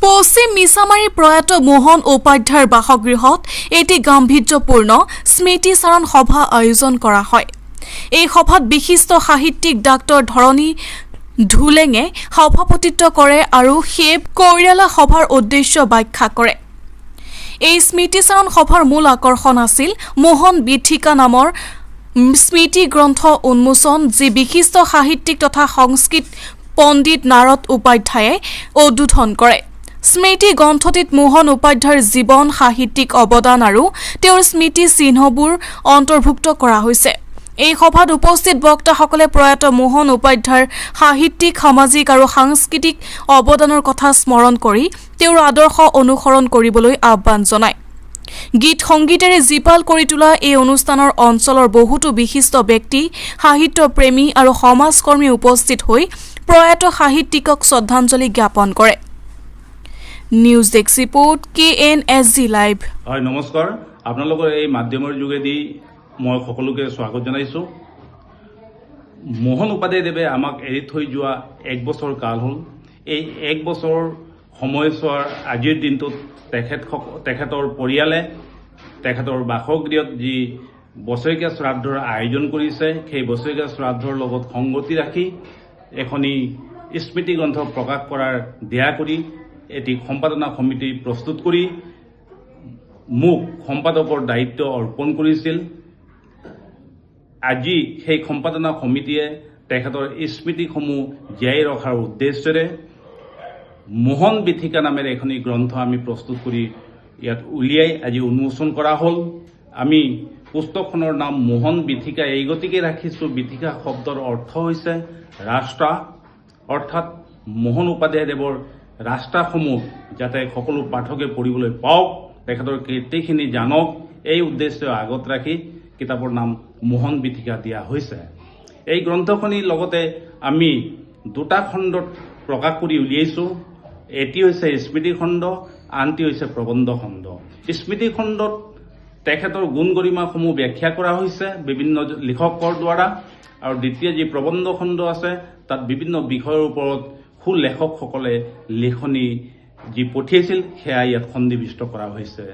পশ্চিম মিছামাৰী প্ৰয়াত মোহন উপাধ্যায়ৰ বাসগৃহত এটি গাম্ভীৰ্যপূৰ্ণ স্মৃতিচাৰণ সভা আয়োজন কৰা হয়। এই সভাত বিশিষ্ট সাহিত্যিক ডাক্তৰ ধৰণী ঢুলেঙে সভাপতিত্ব কৰে আৰু সেই কৈৰালা সভাৰ উদ্দেশ্য ব্যাখ্যা কৰে। এই স্মৃতিচাৰণ সভাৰ মূল আকৰ্ষণ আছিল মোহন বীথিকা নামৰ স্মৃতি গ্ৰন্থ উন্মোচন, যি বিশিষ্ট সাহিত্যিক তথা সংস্কৃত পণ্ডিত নাৰদ উপাধ্যায়ে উদ্বোধন কৰে। স্মৃতি গ্ৰন্থটিত মোহন উপাধ্যায়ৰ জীৱন, সাহিত্যিক অৱদান আৰু তেওঁৰ স্মৃতি চিহ্নবোৰ অন্তৰ্ভুক্ত কৰা হৈছে। এই সভাত উপস্থিত বক্তাসকলে প্ৰয়াত মোহন উপাধ্যায়ৰ সাহিত্যিক, সামাজিক আৰু সাংস্কৃতিক অৱদানৰ কথা স্মৰণ কৰি তেওঁৰ আদৰ্শ অনুসৰণ কৰিবলৈ আহ্বান জনায়। গীত সংগীতেৰে জীপাল কৰি তোলা এই অনুষ্ঠানৰ অঞ্চলৰ বহুতো বিশিষ্ট ব্যক্তি, সাহিত্য প্ৰেমী আৰু সমাজকৰ্মী উপস্থিত হৈ প্ৰয়াত সাহিত্যিকক শ্ৰদ্ধাঞ্জলি জ্ঞাপন কৰে। News desk report KNSG live. হয়, নমস্কাৰ। আপোনালোকৰ এই মাধ্যমৰ যোগেদি মই সকলোকে স্বাগত জনাইছোঁ। মোহন উপাধ্যায়দেৱে আমাক এৰি থৈ যোৱা 1 বছৰ কাল হ'ল। এই 1 বছৰ সময়ছোৱাৰ আজিৰ দিনটোত তেখেতৰ পৰিয়ালে তেখেতৰ বাসগৃহত যি বছৰেকীয়া শ্ৰাদ্ধৰ আয়োজন কৰিছে, সেই বছৰেকীয়া শ্ৰাদ্ধৰ লগত সংগতি ৰাখি এখনি স্মৃতি গ্ৰন্থ প্ৰকাশ কৰাৰ দিহা কৰি এটি সম্পাদনা সমিতি প্ৰস্তুত কৰি মোক সম্পাদকৰ দায়িত্ব অৰ্পণ কৰিছিল। আজি সেই সম্পাদনা সমিতিয়ে তেখেতৰ স্মৃতিসমূহ জীয়াই ৰখাৰ উদ্দেশ্যেৰে মোহন বীথিকা নামেৰে এখনি গ্ৰন্থ আমি প্ৰস্তুত কৰি ইয়াত উলিয়াই আজি উন্মোচন কৰা হ'ল। আমি পুস্তকখনৰ নাম মোহন বীথিকা এই গতিকে ৰাখিছোঁ, বীথিকা শব্দৰ অৰ্থ হৈছে ৰাষ্ট্ৰ, অৰ্থাৎ মোহন উপাধ্যায়দেৱৰ ৰাষ্ট্ৰসমূহ যাতে সকলো পাঠকে পঢ়িবলৈ পাওক, তেখেতৰ কীৰ্তিখিনি জানক, এই উদ্দেশ্য আগত ৰাখি কিতাপৰ নাম মোহন বীথিকা দিয়া হৈছে। এই গ্ৰন্থখনিৰ লগতে আমি 2টা খণ্ডত প্ৰকাশ কৰি উলিয়াইছোঁ। এটি হৈছে স্মৃতি খণ্ড, আনটি হৈছে প্ৰবন্ধ খণ্ড। স্মৃতি খণ্ডত তেখেতৰ গুণ গৰিমাসমূহ ব্যাখ্যা কৰা হৈছে বিভিন্ন লিখকৰ দ্বাৰা, আৰু দ্বিতীয় যি প্ৰবন্ধ খণ্ড আছে তাত বিভিন্ন বিষয়ৰ ওপৰত সুলেখকসকলে লিখনি যি পঠিয়াইছিল সেয়া ইয়াত সন্নিৱিষ্ট কৰা হৈছে।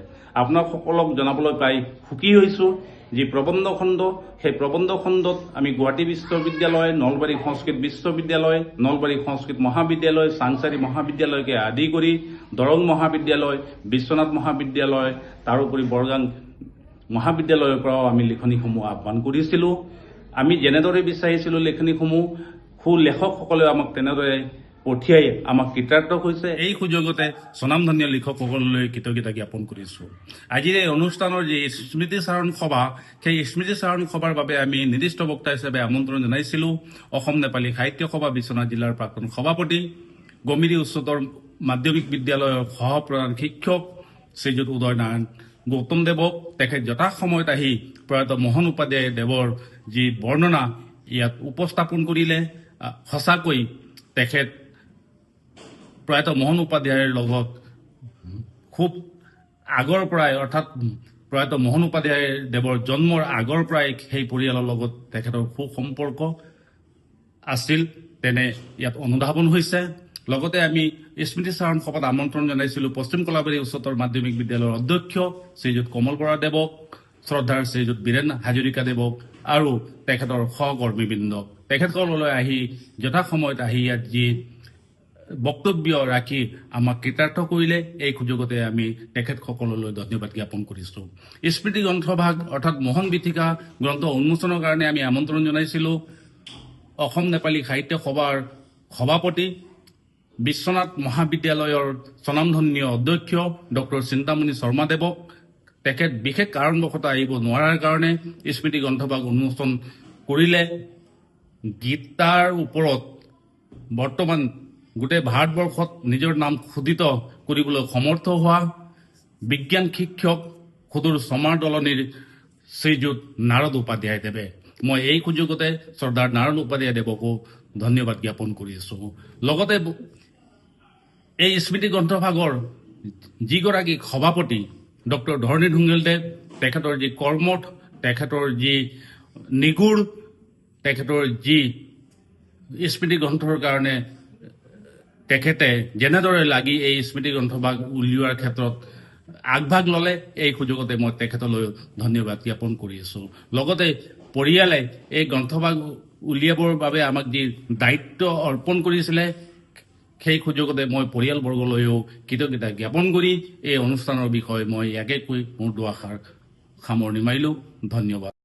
আপোনালোকক জনাবলৈ পাই সুখী হৈছোঁ। যি প্ৰবন্ধ খণ্ড, সেই প্ৰবন্ধ খণ্ডত আমি গুৱাহাটী বিশ্ববিদ্যালয়, নলবাৰী সংস্কৃত বিশ্ববিদ্যালয়, নলবাৰী সংস্কৃত মহাবিদ্যালয়, চাংচাৰী মহাবিদ্যালয়কে আদি কৰি দৰং মহাবিদ্যালয়, বিশ্বনাথ মহাবিদ্যালয়, তাৰোপৰি বৰগাং মহাবিদ্যালয়ৰ পৰাও আমি লিখনিসমূহ আহ্বান কৰিছিলোঁ। আমি যেনেদৰে বিচাৰিছিলোঁ লিখনিসমূহ সুলেখকসকলে আমাক তেনেদৰে পঠিয়াই আমাক কৃতাৰ্থ হৈছে। এই সুযোগতে স্বনামধন্য লিখকসকললৈ কৃতজ্ঞতা জ্ঞাপন কৰিছোঁ। আজিৰ এই অনুষ্ঠানৰ যি স্মৃতিচাৰণ সভা, সেই স্মৃতিচাৰণ সভাৰ বাবে আমি নিৰ্দিষ্ট বক্তা হিচাপে আমন্ত্ৰণ জনাইছিলোঁ অসম নেপালী সাহিত্য সভা বিশ্বনাথ জিলাৰ প্ৰাক্তন সভাপতি, গমিৰি উচ্চতৰ মাধ্যমিক বিদ্যালয়ৰ সহপ্ৰধান শিক্ষক শ্ৰীযুত উদয় নাৰায়ণ গৌতম দেৱক। তেখেত যথাসময়ত আহি প্ৰয়াত মোহন উপাধ্যায় দেৱৰ যি বৰ্ণনা ইয়াত উপস্থাপন কৰিলে। সঁচাকৈ তেখেত প্ৰয়াত মোহন উপাধ্যায়ৰ লগত খুব আগৰ পৰাই, অৰ্থাৎ প্ৰয়াত মোহন উপাধ্যায় দেৱৰ জন্মৰ আগৰ পৰাই সেই পৰিয়ালৰ লগত তেখেতৰ সুসম্পৰ্ক আছিল, তেনে ইয়াত অনুধাৱন হৈছে। লগতে আমি স্মৃতিচাৰণ সভাত আমন্ত্ৰণ জনাইছিলোঁ পশ্চিম কলাবাৰী উচ্চতৰ মাধ্যমিক বিদ্যালয়ৰ অধ্যক্ষ শ্ৰীযুত কমল বৰা দেৱক, শ্ৰদ্ধাৰ শ্ৰীযুত বীৰেন হাজৰিকা দেৱক আৰু তেখেতৰ সহকৰ্মীবৃন্দক। তেখেতসকললৈ আহি যথাসময়ত আহি ইয়াত যি বক্তব্য ৰাখি আমাক কৃতাৰ্থ কৰিলে, এই সুযোগতে আমি তেখেতসকললৈ ধন্যবাদ জ্ঞাপন কৰিছোঁ। স্মৃতি গ্ৰন্থভাগ অৰ্থাৎ মোহন বীথিকা গ্ৰন্থ উন্মোচনৰ কাৰণে আমি আমন্ত্ৰণ জনাইছিলোঁ অসম নেপালী সাহিত্য সভাৰ সভাপতি, বিশ্বনাথ মহাবিদ্যালয়ৰ স্বনামধন্য অধ্যক্ষ ডক্টৰ চিন্তামণি শৰ্মাদেৱক। তেখেত বিশেষ কাৰণবশতঃ আহিব নোৱাৰাৰ কাৰণে স্মৃতি গ্ৰন্থভাগ উন্মোচন কৰিলে। গীতাৰ ওপৰত বৰ্তমান গোটেই ভাৰতবৰ্ষত নিজৰ নাম খোদিত কৰিবলৈ সমৰ্থ হোৱা বিজ্ঞান শিক্ষক সুদূৰ চমাৰ দলনিৰ শ্ৰীযুত নাৰদ উপাধ্যায় দেৱে, মই এই সুযোগতে শ্ৰদ্ধাৰ নাৰদ উপাধ্যায় দেৱকো ধন্যবাদ জ্ঞাপন কৰিছোঁ। লগতে এই স্মৃতি গ্ৰন্থভাগৰ যিগৰাকী সভাপতি ডক্টৰ ধৰণী ঢুঙেলদেৱ, তেখেতৰ যি কৰ্মঠ, তেখেতৰ যি নিগুৰ, তেখেতৰ যি স্মৃতি গ্ৰন্থৰ কাৰণে তেখেতে যেনেদৰে লাগি এই স্মৃতি গ্ৰন্থভাগ উলিওৱাৰ ক্ষেত্ৰত আগভাগ ল'লে এই সুযোগতে মই তেখেতলৈ ধন্যবাদ জ্ঞাপন কৰি আছোঁ। লগতে পৰিয়ালে এই গ্ৰন্থভাগ উলিয়াবৰ বাবে আমাক যি দায়িত্ব অৰ্পণ কৰিছিলে সেই সুযোগতে মই পৰিয়ালবৰ্গলৈও কৃতজ্ঞতা জ্ঞাপন কৰি এই অনুষ্ঠানৰ বিষয়ে মই ইয়াকে কৈ মোৰ দুআষাৰ সামৰণি মাৰিলোঁ। ধন্যবাদ।